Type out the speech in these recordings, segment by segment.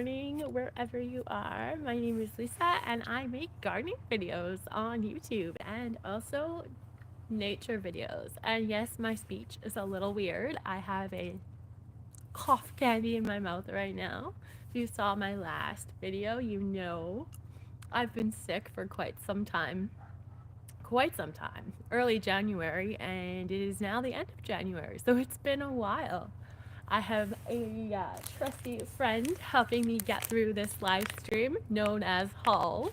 morning wherever you are. My name is Lisa and I make gardening videos on YouTube and also nature videos. And yes, my speech is a little weird. I have a cough candy in my mouth right now. If you saw my last video, you know I've been sick for quite some time, early January, and it is now the end of January, so it's been a while. I have a trusty friend helping me get through this live stream known as Halls.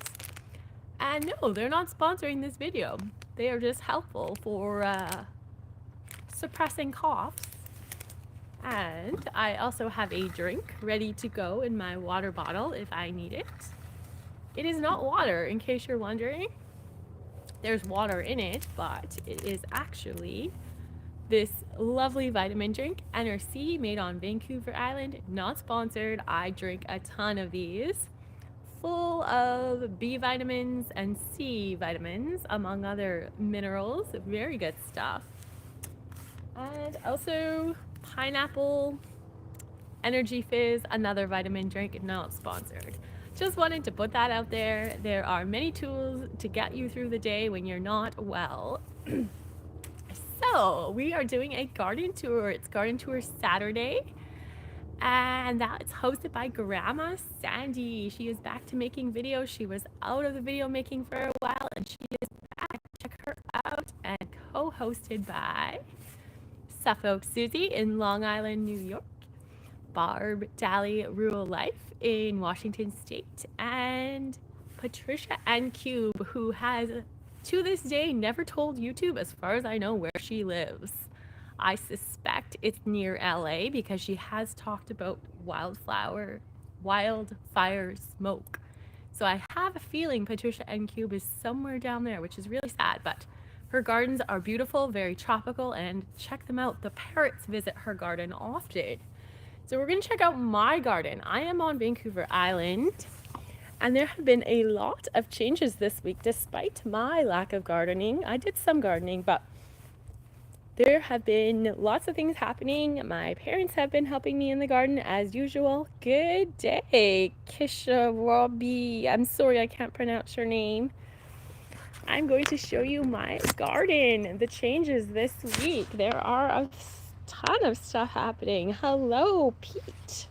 And no, they're not sponsoring this video. They are just helpful for suppressing coughs. And I also have a drink ready to go in my water bottle if I need it. It is not water, in case you're wondering. There's water in it, but it is actually this lovely vitamin drink, NRC, made on Vancouver Island, not sponsored. I drink a ton of these, full of B vitamins and C vitamins, among other minerals. Very good stuff. And also pineapple energy fizz, another vitamin drink, not sponsored. Just wanted to put that out there. There are many tools to get you through the day when you're not well. So we are doing a garden tour. It's Garden Tour Saturday, and that's hosted by Grandma Sandy. She is back to making videos. She was out of the video making for a while, and she is back. Check her out. And co-hosted by Suffolk Susie in Long Island, New York, Barb Daly Rural Life in Washington State, and Patricia N. Cube, who has to this day never told YouTube, as far as I know, where she lives. I suspect it's near LA because she has talked about wildfire smoke. So I have a feeling Patricia N. Cube is somewhere down there, which is really sad, but her gardens are beautiful, very tropical, and check them out. The parrots visit her garden often. So we're going to check out my garden. I am on Vancouver Island, and there have been a lot of changes this week despite my lack of gardening. I did some gardening, but there have been lots of things happening. My parents have been helping me in the garden as usual. Good day, Kisha Robbie. I'm sorry I can't pronounce your name. I'm going to show you my garden, the changes this week. There are a ton of stuff happening. Hello, Pete.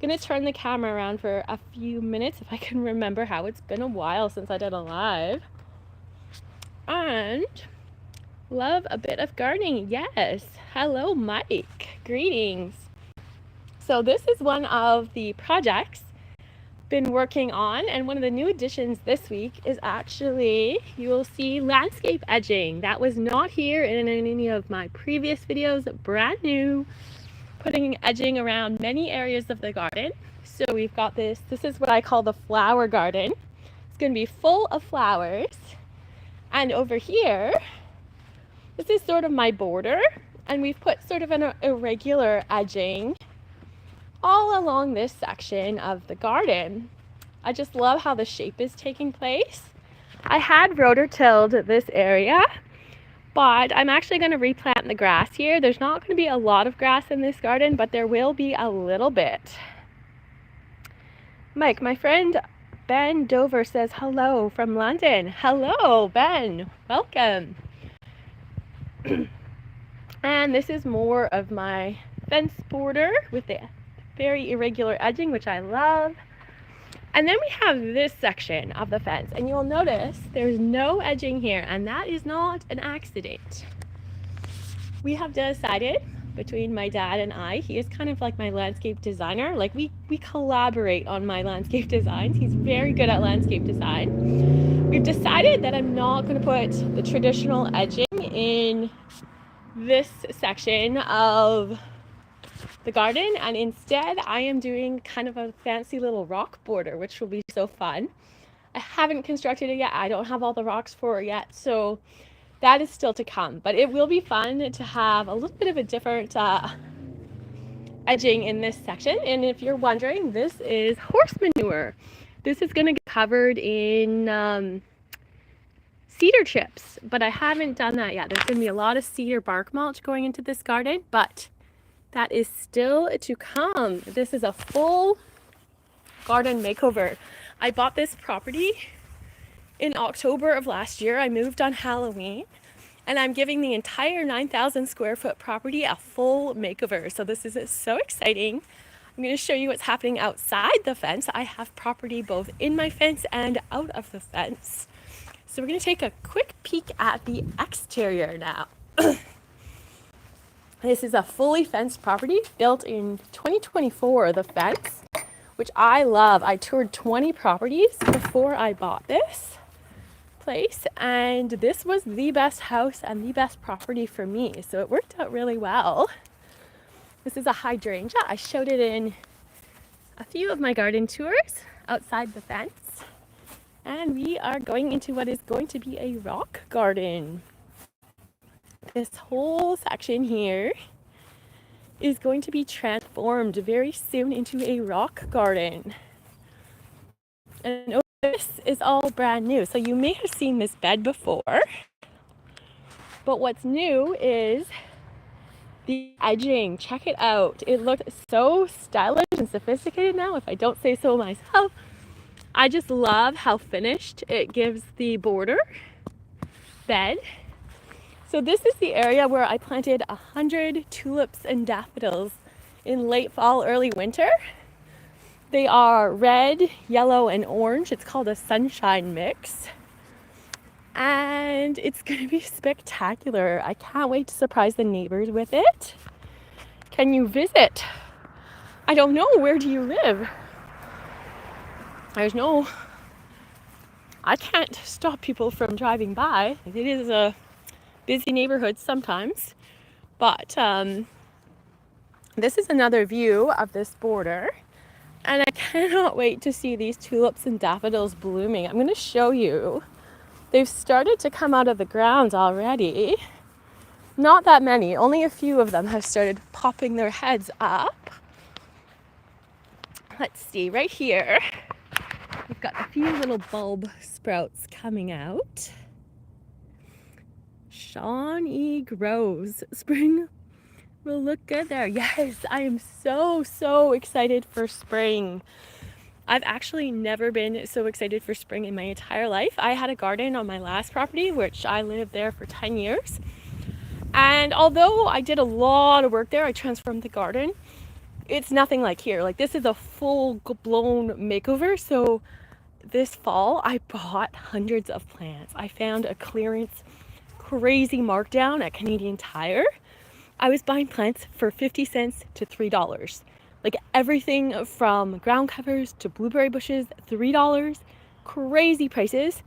Gonna turn the camera around for a few minutes if I can remember how it's been a while since I did a live. And love a bit of gardening. Yes. Hello, Mike. Greetings. So this is one of the projects been working on, and one of the new additions this week is actually, you will see landscape edging. That was not here in any of my previous videos. Brand new, putting edging around many areas of the garden. So we've got this is what I call the flower garden. It's going to be full of flowers. And over here, this is sort of my border, and we've put sort of an irregular edging all along this section of the garden. I just love how the shape is taking place. I had rototilled this area, but I'm actually going to replant the grass here. There's not going to be a lot of grass in this garden, but there will be a little bit. Mike, my friend Ben Dover says hello from London. Hello, Ben. Welcome. And this is more of my fence border with the very irregular edging, which I love. And then we have this section of the fence, and you'll notice there's no edging here, and that is not an accident. We have decided, between my dad and I, he is kind of like my landscape designer. Like we collaborate on my landscape designs. He's very good at landscape design. We've decided that I'm not going to put the traditional edging in this section of the garden, and instead I am doing kind of a fancy little rock border, which will be so fun. I haven't constructed it yet. I don't have all the rocks for it yet, so that is still to come, but it will be fun to have a little bit of a different edging in this section. And if you're wondering, this is horse manure. This is going to get covered in cedar chips, but I haven't done that yet. There's going to be a lot of cedar bark mulch going into this garden, but that is still to come. This is a full garden makeover. I bought this property in October of last year. I moved on Halloween, and I'm giving the entire 9,000 square foot property a full makeover. So this is so exciting. I'm going to show you what's happening outside the fence. I have property both in my fence and out of the fence. So we're going to take a quick peek at the exterior now. This is a fully fenced property built in 2024, the fence, which I love. I toured 20 properties before I bought this place, and this was the best house and the best property for me. So it worked out really well. This is a hydrangea. I showed it in a few of my garden tours outside the fence. And we are going into what is going to be a rock garden. This whole section here is going to be transformed very soon into a rock garden. And this is all brand new. So you may have seen this bed before, but what's new is the edging. Check it out. It looks so stylish and sophisticated now, if I don't say so myself. I just love how finished it gives the border bed. So this is the area where I planted 100 tulips and daffodils in late fall, early winter. They are red, yellow, and orange. It's called a sunshine mix. And it's going to be spectacular. I can't wait to surprise the neighbors with it. Can you visit? I don't know. Where do you live? I can't stop people from driving by. It is a busy neighborhood sometimes, but this is another view of this border, and I cannot wait to see these tulips and daffodils blooming. I'm going to show you. They've started to come out of the ground already. Not that many, only a few of them have started popping their heads up. Let's see, right here. We've got a few little bulb sprouts coming out. Shawnee grows. Spring will look good there. Yes, I am so excited for spring. I've actually never been so excited for spring in my entire life. I had a garden on my last property, which I lived there for 10 years. And although I did a lot of work there, I transformed the garden. It's nothing like here. Like, this is a full-blown makeover. So this fall, I bought hundreds of plants. I found a clearance crazy markdown at Canadian Tire. I was buying plants for 50 cents to $3. Like, everything from ground covers to blueberry bushes, $3. Crazy prices.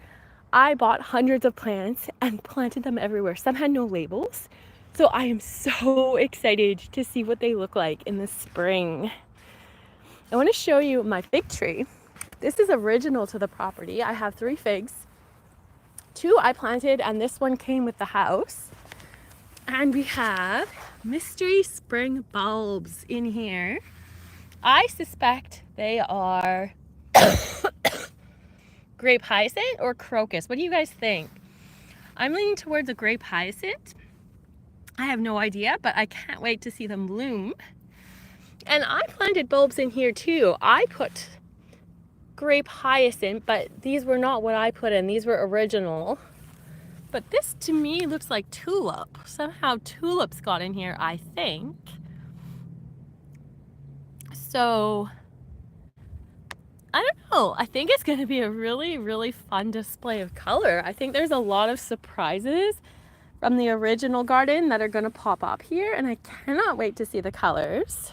I bought hundreds of plants and planted them everywhere. Some had no labels. So I am so excited to see what they look like in the spring. I want to show you my fig tree. This is original to the property. I have 3 figs. 2 I planted, and this one came with the house. And we have mystery spring bulbs in here. I suspect they are grape hyacinth or crocus. What do you guys think? I'm leaning towards a grape hyacinth. I have no idea, but I can't wait to see them bloom. And I planted bulbs in here too. I put grape hyacinth, but these were not what I put in. These were original. But this to me looks like tulip. Somehow tulips got in here, I think. So I don't know. I think it's going to be a really fun display of color. I think there's a lot of surprises from the original garden that are going to pop up here, and I cannot wait to see the colors.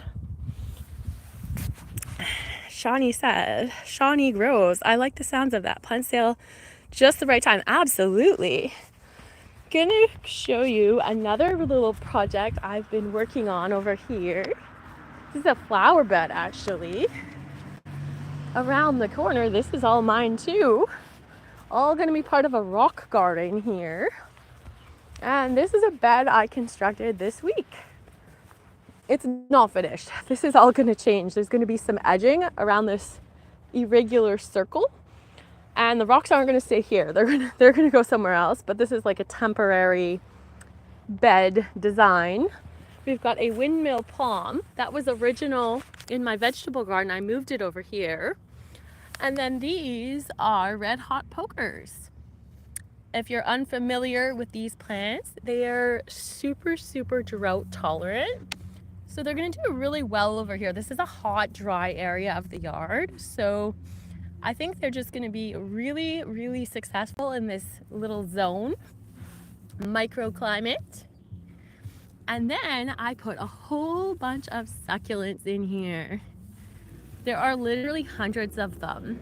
Shawnee said, Shawnee grows. I like the sounds of that. Plant sale just the right time. Absolutely. Gonna show you another little project I've been working on over here. This is a flower bed, actually. Around the corner, this is all mine too. All gonna be part of a rock garden here. And this is a bed I constructed this week. It's not finished. This is all gonna change. There's gonna be some edging around this irregular circle. And the rocks aren't gonna stay here. They're gonna go somewhere else, but this is like a temporary bed design. We've got a windmill palm that was original in my vegetable garden. I moved it over here. And then these are red hot pokers. If you're unfamiliar with these plants, they are super, super drought tolerant. So they're gonna do really well over here. This is a hot, dry area of the yard. So I think they're just gonna be really, really successful in this little zone, microclimate. And then I put a whole bunch of succulents in here. There are literally hundreds of them.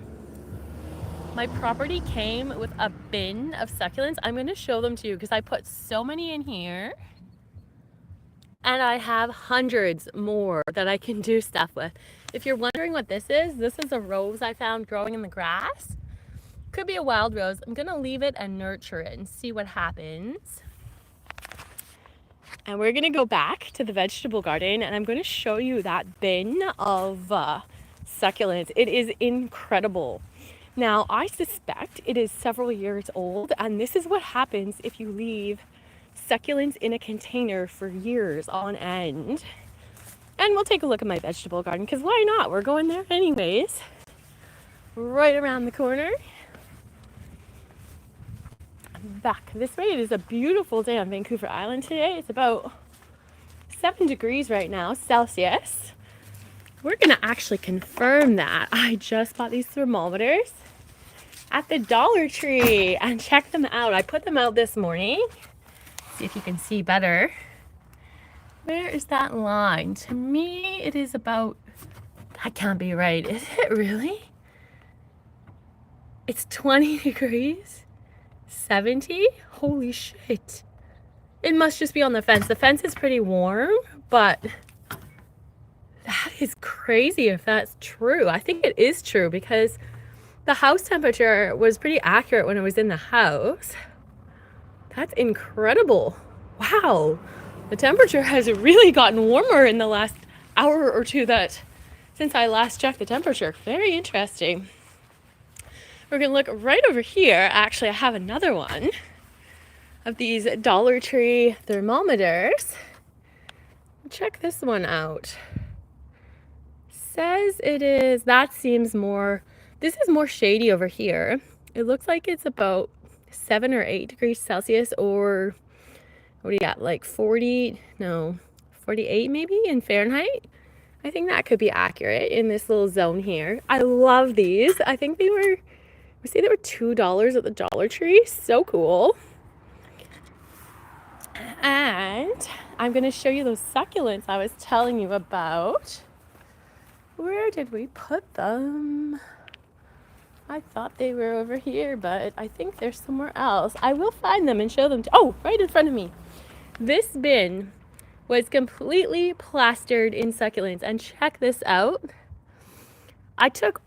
My property came with a bin of succulents. I'm gonna show them to you because I put so many in here. And I have hundreds more that I can do stuff with. If you're wondering what this is a rose I found growing in the grass. Could be a wild rose. I'm gonna leave it and nurture it and see what happens. And we're gonna go back to the vegetable garden and I'm gonna show you that bin of succulents. It is incredible. Now, I suspect it is several years old, and this is what happens if you leave succulents in a container for years on end. And we'll take a look at my vegetable garden, because why not? We're going there anyways. Right around the corner. Back this way. It is a beautiful day on Vancouver Island today. It's about 7 degrees right now, Celsius. We're gonna actually confirm that. I just bought these thermometers at the Dollar Tree and check them out. I put them out this morning. See if you can see better. Where is that line? To me, it is about, that can't be right. Is it really? It's 20 degrees? 70? Holy shit. It must just be on the fence. The fence is pretty warm, but that is crazy if that's true. I think it is true because the house temperature was pretty accurate when I was in the house. That's incredible. Wow. The temperature has really gotten warmer in the last hour or two since I last checked the temperature. Very interesting. We're gonna look right over here. Actually, I have another one of these Dollar Tree thermometers. Check this one out. Says it is, this is more shady over here. It looks like it's about 7 or 8 degrees Celsius, or what do you got, like 48 maybe in Fahrenheit. I think that could be accurate in this little zone here. I love these. I think they were $2 at the Dollar Tree. So cool. And I'm going to show you those succulents I was telling you about. Where did we put them? I thought they were over here, but I think they're somewhere else. I will find them and show them right in front of me. This bin was completely plastered in succulents, and check this out. I took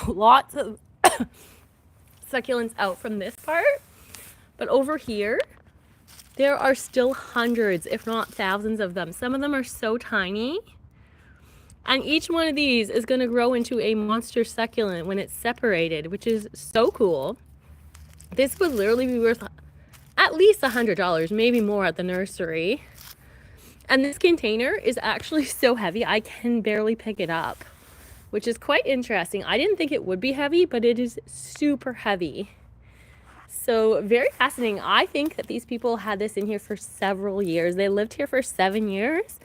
lots of succulents out from this part, but over here there are still hundreds, if not thousands of them. Some of them are so tiny, and each one of these is going to grow into a monster succulent when it's separated, which is so cool. This would literally be worth at least $100, maybe more at the nursery. And this container is actually so heavy I can barely pick it up, which is quite interesting. I didn't think it would be heavy, but it is super heavy. So very fascinating. I think that these people had this in here for several years. They lived here for 7 years.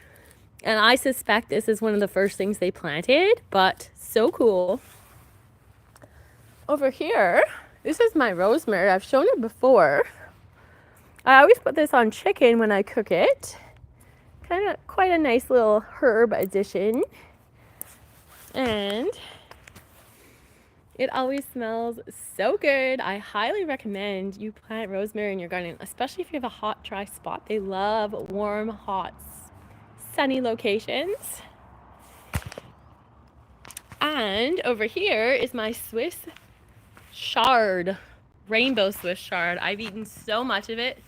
And I suspect this is one of the first things they planted, but so cool. Over here, this is my rosemary. I've shown it before. I always put this on chicken when I cook it. Kind of quite a nice little herb addition. And it always smells so good. I highly recommend you plant rosemary in your garden, especially if you have a hot, dry spot. They love warm, hot, sunny locations. And over here is my Swiss chard, rainbow Swiss chard. I've eaten so much of it.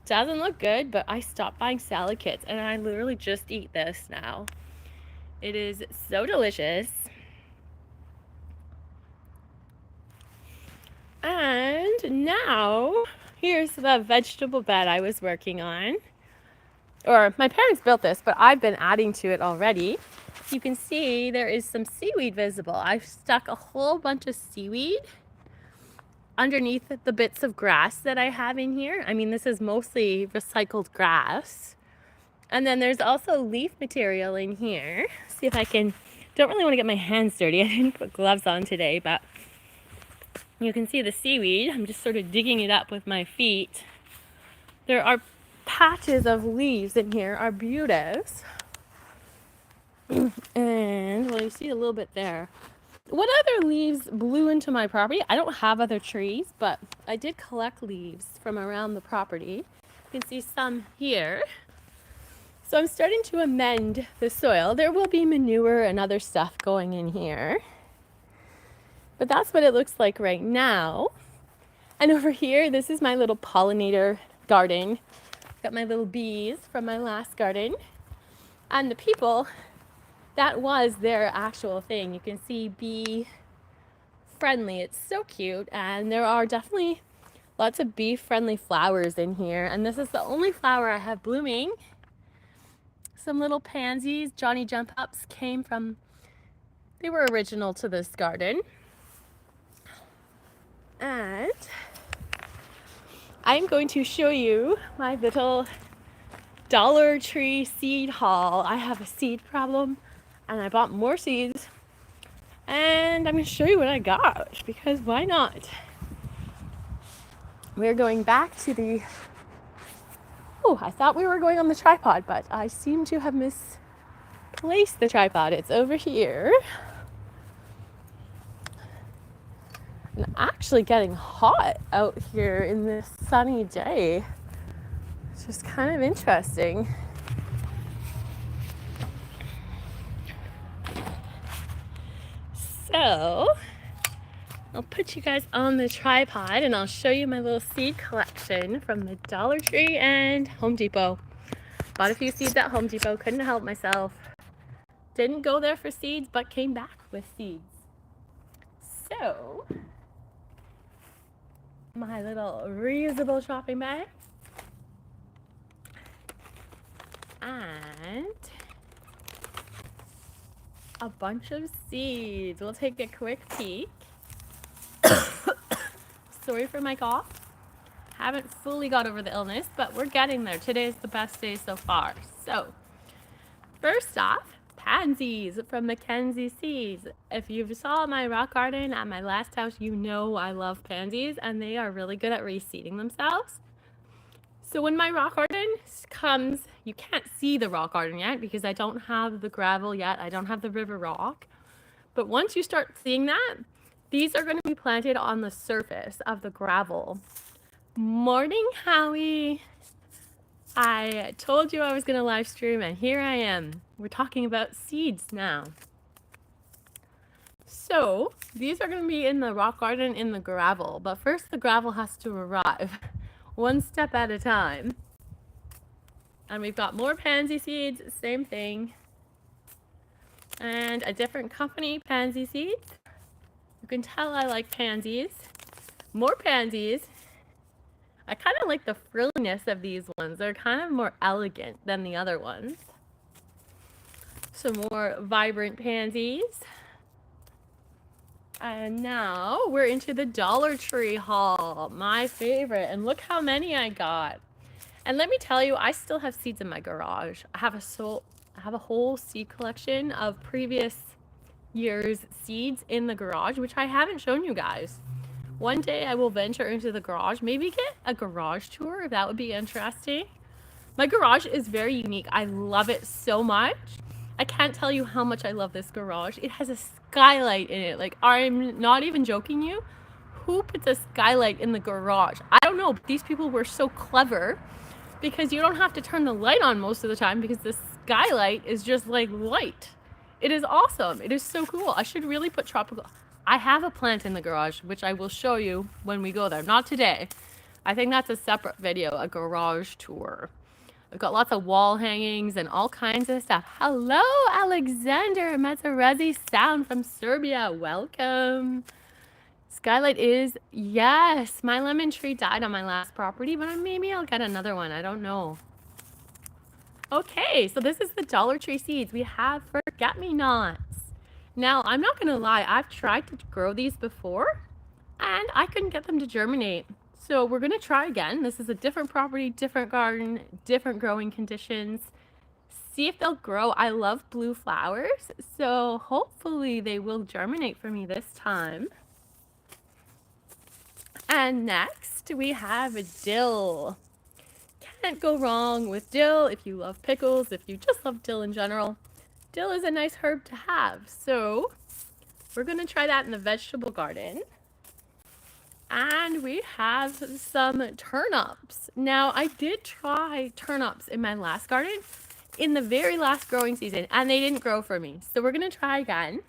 Doesn't look good, but I stopped buying salad kits and I literally just eat this now. It is so delicious. And now here's the vegetable bed I was working on. Or my parents built this, but I've been adding to it already. you can see there is some seaweed visible. I've stuck a whole bunch of seaweed underneath the bits of grass that I have in here. I mean, this is mostly recycled grass. And then there's also leaf material in here. See if I can, don't really want to get my hands dirty. I didn't put gloves on today, but you can see the seaweed. I'm just sort of digging it up with my feet. There are patches of leaves in here, arbutus. And, well, you see a little bit there. What other leaves blew into my property? I don't have other trees, but I did collect leaves from around the property. You can see some here. So I'm starting to amend the soil. There will be manure and other stuff going in here. But that's what it looks like right now. And over here, this is my little pollinator garden. Got my little bees from my last garden. And the people, that was their actual thing. You can see bee friendly. It's so cute. And there are definitely lots of bee friendly flowers in here. And this is the only flower I have blooming. Some little pansies, Johnny Jump Ups came from, they were original to this garden. And I'm going to show you my little Dollar Tree seed haul. I have a seed problem and I bought more seeds. And I'm going to show you what I got because why not? We're going back to the, oh, I thought we were going on the tripod, but I seem to have misplaced the tripod. It's over here. And actually getting hot out here in this sunny day. It's just kind of interesting. So I'll put you guys on the tripod and I'll show you my little seed collection from the Dollar Tree and Home Depot. Bought a few seeds at Home Depot, couldn't help myself. Didn't go there for seeds, but came back with seeds. So, my little reusable shopping bag. And a bunch of seeds. We'll take a quick peek. Sorry for my cough. Haven't fully got over the illness, but we're getting there. Today is the best day so far. So, first off, pansies from Mackenzie Seeds. If you saw my rock garden at my last house, you know I love pansies and they are really good at reseeding themselves. So when my rock garden comes, you can't see the rock garden yet because I don't have the gravel yet. I don't have the river rock. But once you start seeing that, these are going to be planted on the surface of the gravel. Morning, Howie. I told you I was going to live stream and here I am. We're talking about seeds now. So these are going to be in the rock garden in the gravel, but first the gravel has to arrive one step at a time. And we've got more pansy seeds, same thing. And a different company, pansy seeds. You can tell I like pansies. More pansies. I kind of like the frilliness of these ones. They're kind of more elegant than the other ones. Some more vibrant pansies. And now we're into the Dollar Tree haul, my favorite. And look how many I got. And let me tell you, I still have seeds in my garage. I have a whole seed collection of previous year's seeds in the garage, which I haven't shown you guys. One day I will venture into the garage, maybe get a garage tour. That would be interesting. My garage is very unique. I love it so much. I can't tell you how much I love this garage. It has a skylight in it. Like, I'm not even joking you. Who puts a skylight in the garage? I don't know, but these people were so clever because you don't have to turn the light on most of the time because the skylight is just like light. It is awesome. It is so cool. I should really put tropical. I have a plant in the garage, which I will show you when we go there. Not today. I think that's a separate video, a garage tour. I've got lots of wall hangings and all kinds of stuff. Hello, Alexander Mazarezi Sound from Serbia. Welcome. Skylight is, yes, my lemon tree died on my last property, but maybe I'll get another one. I don't know. Okay, so this is the Dollar Tree seeds. We have forget-me-nots. Now, I'm not gonna lie, I've tried to grow these before and I couldn't get them to germinate. So we're gonna try again. This is a different property, different garden, different growing conditions. See if they'll grow. I love blue flowers, so hopefully they will germinate for me this time. And next we have dill. Can't go wrong with dill if you love pickles, if you just love dill in general. Dill is a nice herb to have. So we're gonna try that in the vegetable garden. And we have some turnips. Now, I did try turnips in my last garden, in the very last growing season, and they didn't grow for me. So we're gonna try again.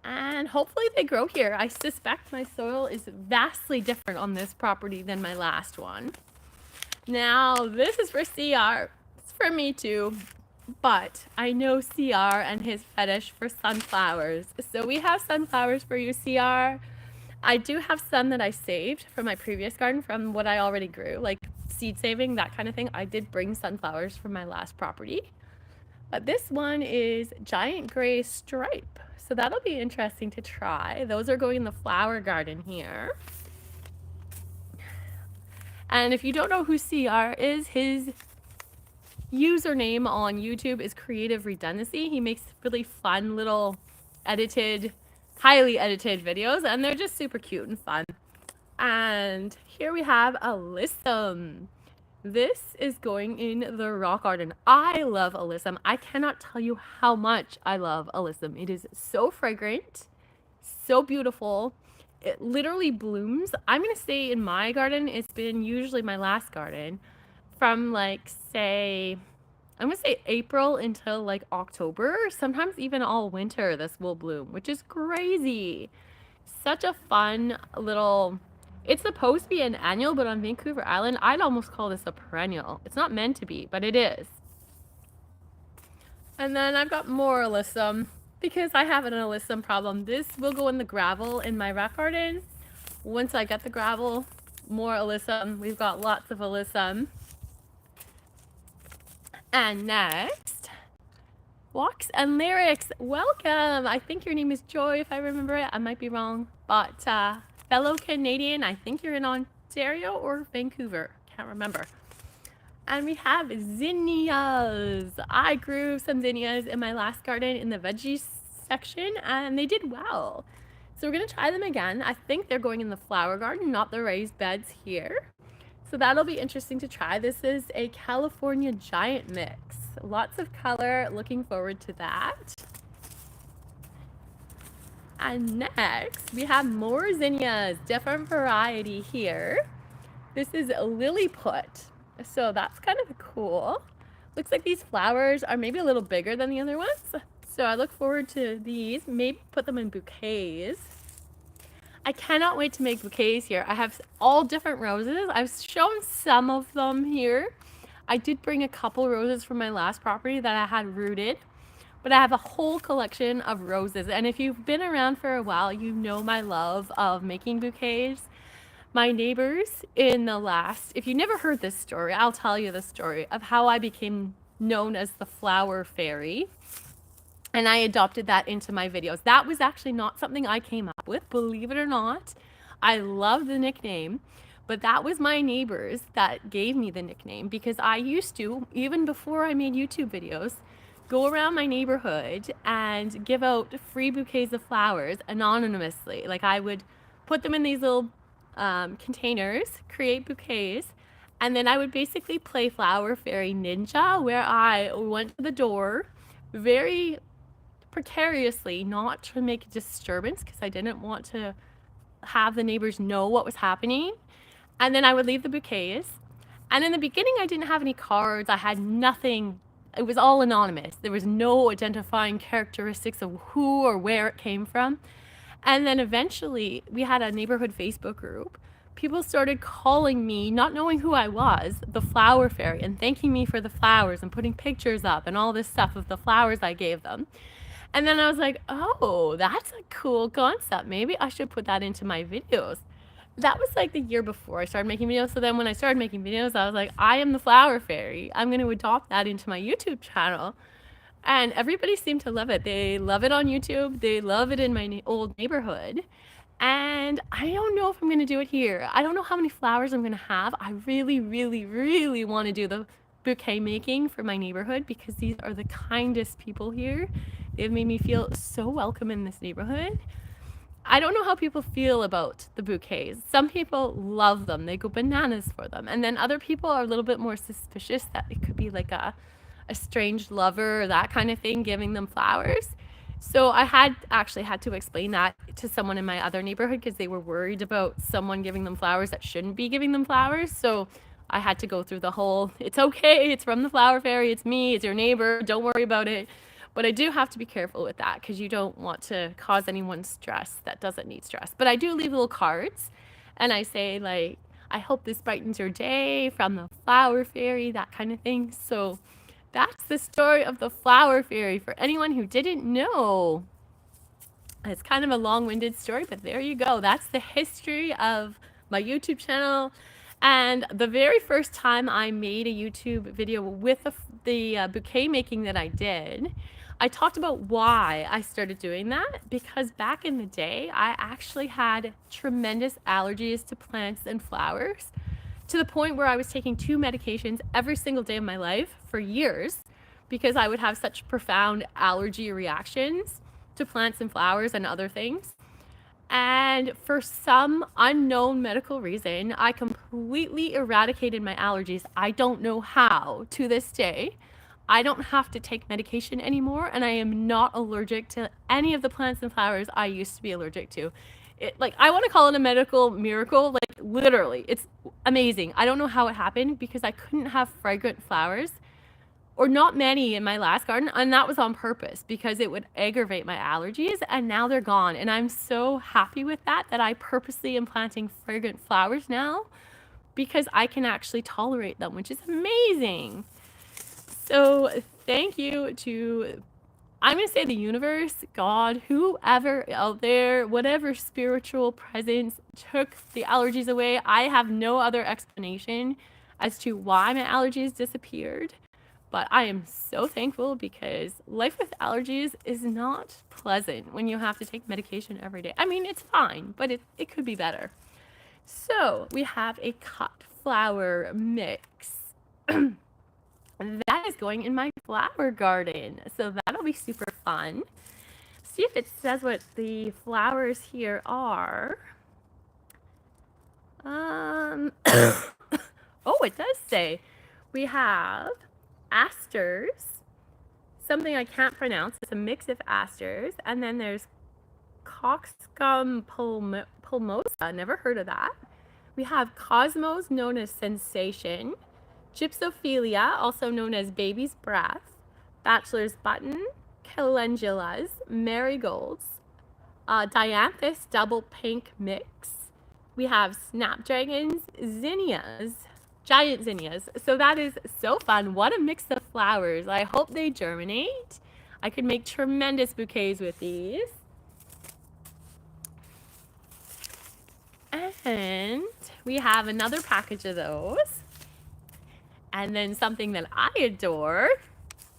And hopefully they grow here. I suspect my soil is vastly different on this property than my last one. Now, this is for CR. It's for me too. But I know CR and his fetish for sunflowers. So we have sunflowers for you, CR. I do have some that I saved from my previous garden from what I already grew, like seed saving, that kind of thing. I did bring sunflowers from my last property. But this one is giant gray stripe. So that'll be interesting to try. Those are going in the flower garden here. And if you don't know who CR is, his username on YouTube is Creative Redundancy. He makes really fun little edited, highly edited videos, and they're just super cute and fun. And here we have alyssum. This is going in the rock garden. I love alyssum. I cannot tell you how much I love alyssum. It is so fragrant, so beautiful. It literally blooms. I'm gonna say in my garden, it's been usually my last garden, from like say, I'm gonna say April until like October, sometimes even all winter this will bloom, which is crazy. Such a fun little, it's supposed to be an annual, but on Vancouver Island, I'd almost call this a perennial. It's not meant to be, but it is. And then I've got more alyssum because I have an alyssum problem. This will go in the gravel in my rock garden. Once I get the gravel, more alyssum. We've got lots of alyssum. And next, Walks and Lyrics. Welcome. I think your name is Joy, if I remember it. I might be wrong. But fellow Canadian, I think you're in Ontario or Vancouver. Can't remember. And we have zinnias. I grew some zinnias in my last garden in the veggies section, and they did well. So we're going to try them again. I think they're going in the flower garden, not the raised beds here. So that'll be interesting to try. This is a California giant mix. Lots of color. Looking forward to that. And next, we have more zinnias. Different variety here. This is Lilliput. So that's kind of cool. Looks like these flowers are maybe a little bigger than the other ones. So I look forward to these. Maybe put them in bouquets. I cannot wait to make bouquets here. I have all different roses. I've shown some of them here. I did bring a couple roses from my last property that I had rooted, but I have a whole collection of roses. And if you've been around for a while, you know my love of making bouquets. My neighbors in the last, if you never heard this story, I'll tell you the story of how I became known as the flower fairy. And I adopted that into my videos. That was actually not something I came up with, believe it or not. I love the nickname, but that was my neighbors that gave me the nickname because I used to, even before I made YouTube videos, go around my neighborhood and give out free bouquets of flowers anonymously. Like I would put them in these little containers, create bouquets, and then I would basically play Flower Fairy Ninja, where I went to the door very precariously, not to make a disturbance because I didn't want to have the neighbors know what was happening. And then I would leave the bouquets. And in the beginning, I didn't have any cards. I had nothing. It was all anonymous. There was no identifying characteristics of who or where it came from. And then eventually, we had a neighborhood Facebook group. People started calling me, not knowing who I was, the flower fairy, and thanking me for the flowers and putting pictures up and all this stuff of the flowers I gave them. And then I was like, oh, that's a cool concept. Maybe I should put that into my videos. that was like the year before I started making videos. So then when I started making videos, I was like, I am the flower fairy. I'm going to adopt that into my YouTube channel. And everybody seemed to love it. They love it on YouTube. They love it in my old neighborhood. And I don't know if I'm going to do it here. I don't know how many flowers I'm going to have. I really, really, really want to do the bouquet making for my neighborhood because these are the kindest people here. They've made me feel so welcome in this neighborhood. I don't know how people feel about the bouquets. Some people love them. They go bananas for them. And then other people are a little bit more suspicious that it could be like a strange lover or that kind of thing giving them flowers. So I had actually had to explain that to someone in my other neighborhood because they were worried about someone giving them flowers that shouldn't be giving them flowers. So I had to go through the whole, it's okay, it's from the flower fairy, it's me, it's your neighbor, don't worry about it. But I do have to be careful with that because you don't want to cause anyone stress that doesn't need stress. But I do leave little cards and I say, like, I hope this brightens your day from the flower fairy, that kind of thing. So that's the story of the flower fairy for anyone who didn't know. It's kind of a long-winded story, but there you go. That's the history of my YouTube channel. And the very first time I made a YouTube video with the bouquet making that I did, I talked about why I started doing that because back in the day, I actually had tremendous allergies to plants and flowers to the point where I was taking 2 medications every single day of my life for years because I would have such profound allergy reactions to plants and flowers and other things. And for some unknown medical reason, I completely eradicated my allergies. I don't know how to this day. I don't have to take medication anymore, and I am not allergic to any of the plants and flowers I used to be allergic to. I want to call it a medical miracle. Like, literally, it's amazing. I don't know how it happened because I couldn't have fragrant flowers or not many in my last garden, and that was on purpose because it would aggravate my allergies, and now they're gone. And I'm so happy with that I purposely am planting fragrant flowers now because I can actually tolerate them, which is amazing. So thank you to, I'm going to say the universe, God, whoever out there, whatever spiritual presence took the allergies away. I have no other explanation as to why my allergies disappeared. But I am so thankful because life with allergies is not pleasant when you have to take medication every day. I mean, it's fine, but it could be better. So we have a cut flower mix. That is going in my flower garden. So that'll be super fun. See if it says what the flowers here are. Oh, it does say we have asters, something I can't pronounce. It's a mix of asters. And then there's coxcomb pulmosa. Never heard of that. We have cosmos, known as sensation. Gypsophilia, also known as baby's breath. Bachelor's button. Calendulas. Marigolds. Dianthus double pink mix. We have snapdragons, zinnias, giant zinnias. So that is so fun. What a mix of flowers. I hope they germinate. I could make tremendous bouquets with these. And we have another package of those. And then something that I adore.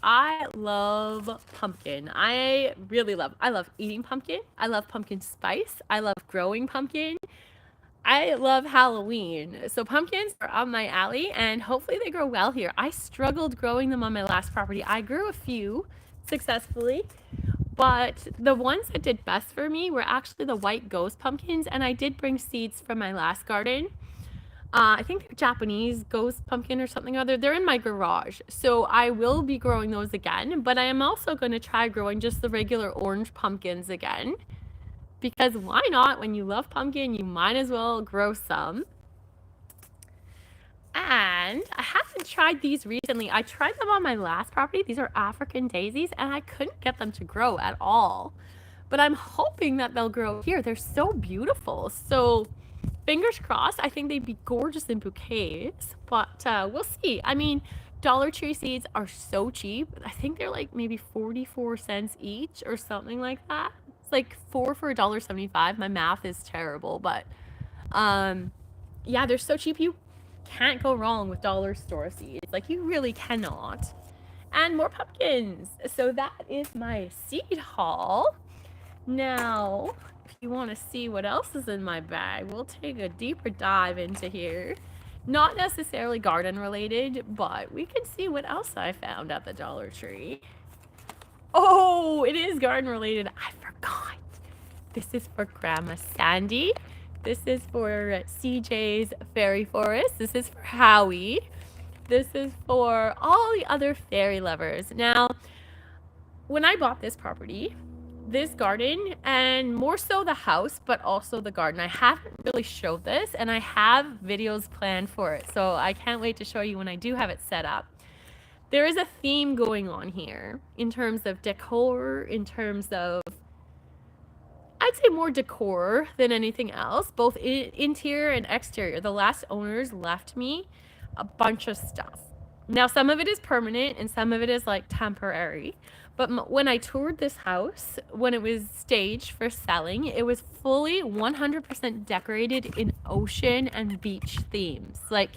I love pumpkin. I love eating pumpkin. I love pumpkin spice. I love growing pumpkin. I love Halloween. So pumpkins are up my alley and hopefully they grow well here. I struggled growing them on my last property. I grew a few successfully, but the ones that did best for me were actually the white ghost pumpkins, and I did bring seeds from my last garden. I think they're Japanese ghost pumpkin or something or other. They're in my garage. So I will be growing those again, but I am also going to try growing just the regular orange pumpkins again. Because why not? When you love pumpkin, you might as well grow some. And I haven't tried these recently. I tried them on my last property. These are African daisies, and I couldn't get them to grow at all. But I'm hoping that they'll grow here. They're so beautiful. So fingers crossed. I think they'd be gorgeous in bouquets, but we'll see. I mean, Dollar Tree seeds are so cheap. I think they're like maybe 44 cents each or something like that. It's like 4 for $1.75. My math is terrible, but Yeah, they're so cheap. You can't go wrong with dollar store seeds. Like, you really cannot. And more pumpkins. So that is my seed haul. Now, if you want to see what else is in my bag, we'll take a deeper dive into here. Not necessarily garden related, but we can see what else I found at the Dollar Tree. Oh, it is garden related. I forgot. This is for Grandma Sandy. This is for CJ's Fairy Forest. This is for Howie. This is for all the other fairy lovers. Now, when I bought this property, this garden, and more so the house, but also the garden, I haven't really showed this, and I have videos planned for it. So I can't wait to show you when I do have it set up. There is a theme going on here in terms of decor, in terms of, I'd say more decor than anything else, both interior and exterior. The last owners left me a bunch of stuff. Now, some of it is permanent and some of it is like temporary. But when I toured this house, when it was staged for selling, it was fully 100% decorated in ocean and beach themes. Like,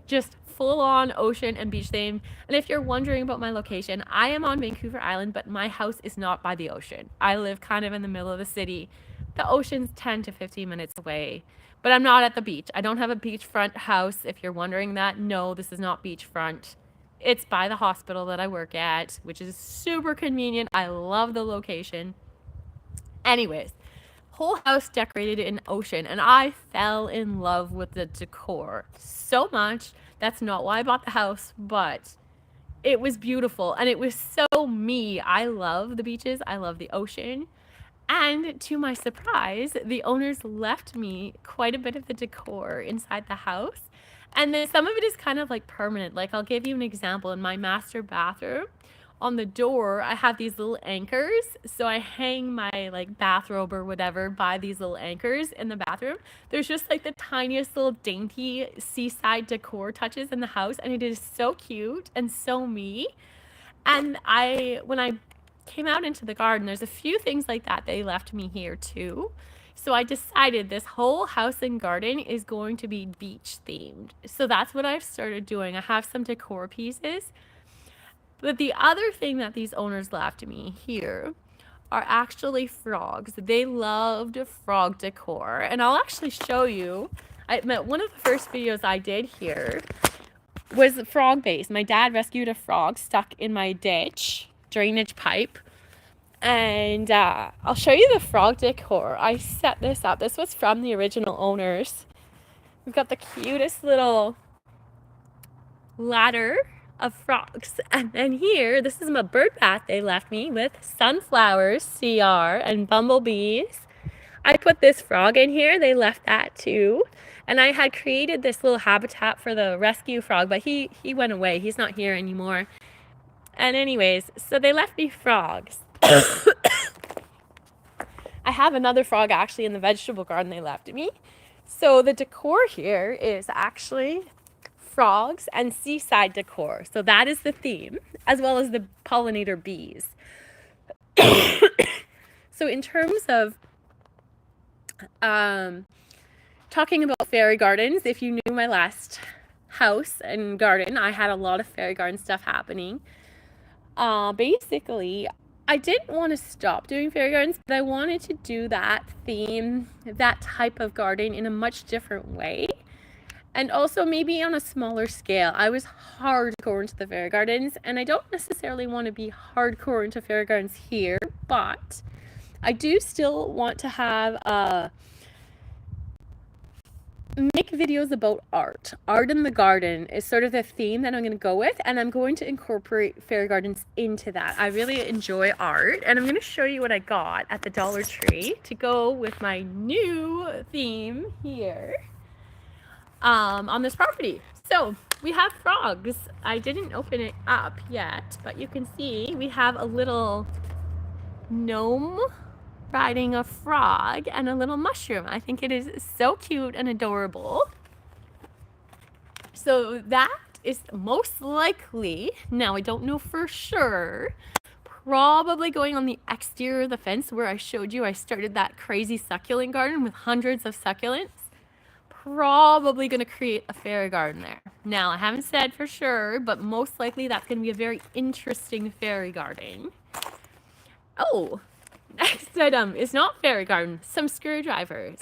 just full on ocean and beach theme. And if you're wondering about my location, I am on Vancouver Island, but my house is not by the ocean. I live kind of in the middle of the city. The ocean's 10 to 15 minutes away, but I'm not at the beach. I don't have a beachfront house. If you're wondering that, no, this is not beachfront. It's by the hospital that I work at, which is super convenient. I love the location. Anyways, whole house decorated in ocean, and I fell in love with the decor so much. That's not why I bought the house, but it was beautiful and it was so me. I love the beaches. I love the ocean. And to my surprise, the owners left me quite a bit of the decor inside the house. And then some of it is kind of like permanent. Like, I'll give you an example. In my master bathroom, on the door, I have these little anchors. So I hang my like bathrobe or whatever by these little anchors in the bathroom. There's just like the tiniest little dainty seaside decor touches in the house. And it is so cute and so me. And when I came out into the garden, there's a few things like that they left me here too. So I decided this whole house and garden is going to be beach themed. So that's what I've started doing. I have some decor pieces. But the other thing that these owners left me here are actually frogs. They loved frog decor. And I'll actually show you. One of the first videos I did here was frog base. My dad rescued a frog stuck in my ditch drainage pipe. And I'll show you the frog decor. I set this up. This was from the original owners. We've got the cutest little ladder of frogs. And then here, this is my bird bath they left me with sunflowers, CR, and bumblebees. I put this frog in here. They left that too. And I had created this little habitat for the rescue frog, but he went away. He's not here anymore. And anyways, so they left me frogs. I have another frog actually in the vegetable garden they left me. So the decor here is actually frogs and seaside decor. So that is the theme, as well as the pollinator bees. So in terms of talking about fairy gardens, if you knew my last house and garden, I had a lot of fairy garden stuff happening. Basically, I didn't want to stop doing fairy gardens, but I wanted to do that theme, that type of garden in a much different way. And also maybe on a smaller scale. I was hardcore into the fairy gardens, and I don't necessarily want to be hardcore into fairy gardens here, but I do still want to have make videos about art. Art in the garden is sort of the theme that I'm going to go with, and I'm going to incorporate fairy gardens into that. I really enjoy art, and I'm going to show you what I got at the Dollar Tree to go with my new theme here on this property. So we have frogs. I didn't open it up yet, but you can see we have a little gnome riding a frog and a little mushroom. I think it is so cute and adorable. So that is most likely, now I don't know for sure, probably going on the exterior of the fence where I showed you I started that crazy succulent garden with hundreds of succulents. probably going to create a fairy garden there. Now, I haven't said for sure, but most likely that's going to be a very interesting fairy garden. Oh, next item is not fairy garden, some screwdrivers.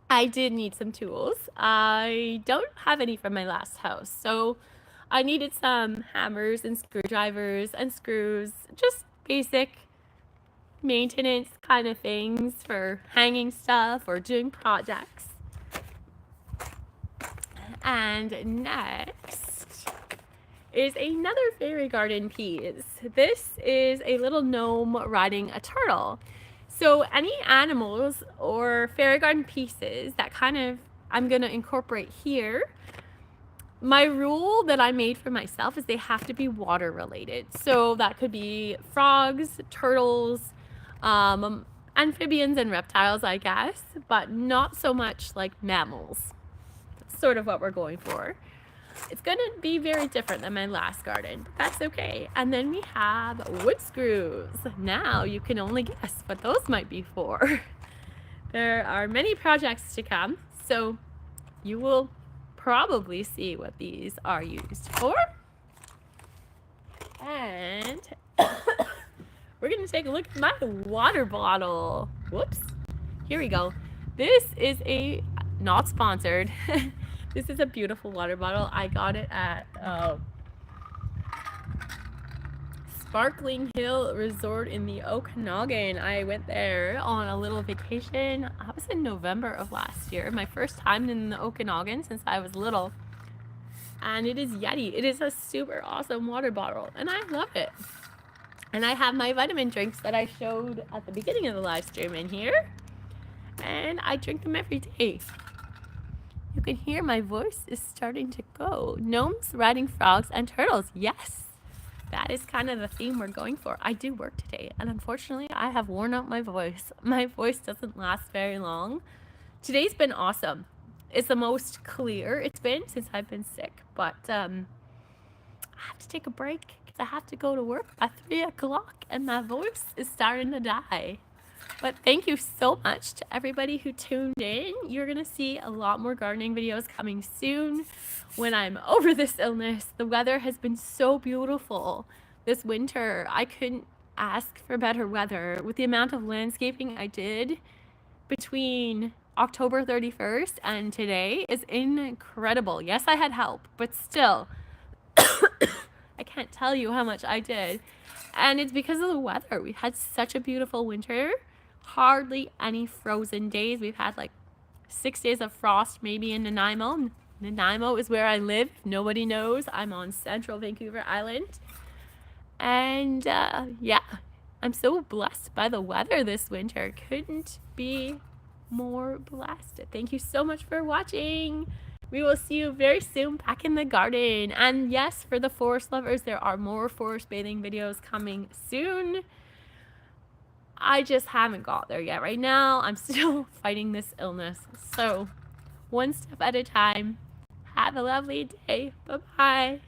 I did need some tools. I don't have any from my last house, so I needed some hammers and screwdrivers and screws, just basic maintenance kind of things for hanging stuff or doing projects. And next is another fairy garden piece. This is a little gnome riding a turtle. So any animals or fairy garden pieces that I'm gonna incorporate here. My rule that I made for myself is they have to be water related. So that could be frogs, turtles, amphibians and reptiles, I guess, but not so much like mammals. That's sort of what we're going for. It's going to be very different than my last garden, but that's okay. And then we have wood screws. Now you can only guess what those might be for. There are many projects to come, so you will probably see what these are used for. And we're going to take a look at my water bottle. Whoops. Here we go. This is not sponsored. This is a beautiful water bottle. I got it at Sparkling Hill Resort in the Okanagan. I went there on a little vacation. I was in November of last year. My first time in the Okanagan since I was little. And it is Yeti. It is a super awesome water bottle. And I love it. And I have my vitamin drinks that I showed at the beginning of the live stream in here. And I drink them every day. You can hear my voice is starting to go. Gnomes riding frogs and turtles. Yes. That is kind of the theme we're going for. I do work today, and unfortunately, I have worn out my voice. My voice doesn't last very long. Today's been awesome. It's the most clear it's been since I've been sick, but I have to take a break because I have to go to work by 3 o'clock, and my voice is starting to die. But thank you so much to everybody who tuned in. You're going to see a lot more gardening videos coming soon when I'm over this illness. The weather has been so beautiful this winter. I couldn't ask for better weather. With the amount of landscaping I did between October 31st and today is incredible. Yes, I had help, but still, I can't tell you how much I did. And it's because of the weather. We had such a beautiful winter. Hardly any frozen days. We've had like 6 days of frost maybe in Nanaimo. Nanaimo is where I live. Nobody knows. I'm on central Vancouver Island. And yeah, I'm so blessed by the weather this winter. Couldn't be more blessed. Thank you so much for watching. We will see you very soon back in the garden. And yes, for the forest lovers, there are more forest bathing videos coming soon. I just haven't got there yet. Right now, I'm still fighting this illness. So, one step at a time. Have a lovely day. Bye-bye.